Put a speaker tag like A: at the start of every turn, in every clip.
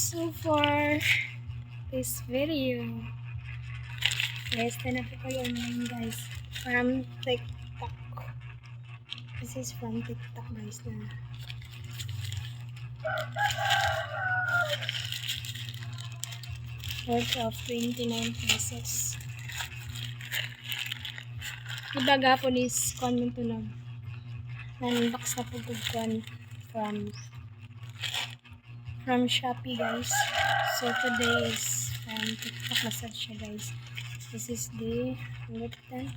A: so for this video. Guys, tanap ko kayo online guys. From TikTok. This is from TikTok guys na. Worth of 29 pesos. Ibaga po is comment to lang. Nan-unbox na po from Shopee guys. So today is from TikTok massage siya guys. This is the lip tint.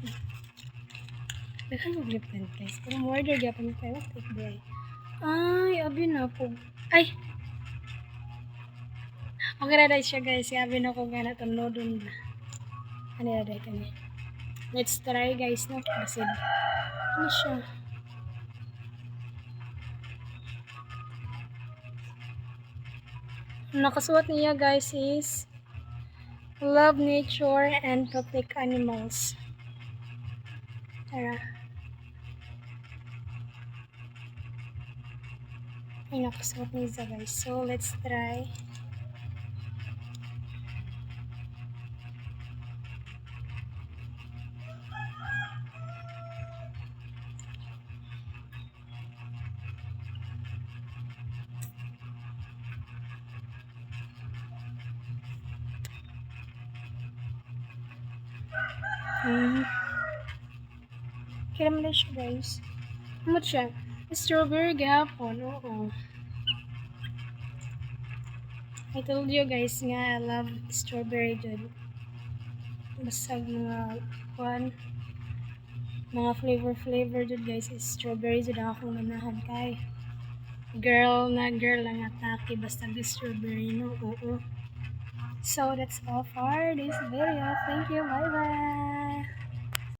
A: Dahan mo lip tint guys. Kung order gapon kayo, take day. Ay, abi na po. Ay! Okay na dahil siya guys. Abi na ko nga na tunodon na. Ano na dahil kami. Let's try guys no. Kasi ano siya. Nakasuot niya guys is love nature and protect animals. Tara. Ay, nakasuot niya guys. So, let's try. Kira mo na siya guys. Ano siya? Strawberry gapon. Oo. I told you guys nga I love strawberry dun. Basag mga mga flavor dun guys is strawberry dun akong manahan kay girl lang atake basta strawberry no. Oo. So that's all for this video. Thank you. Bye bye.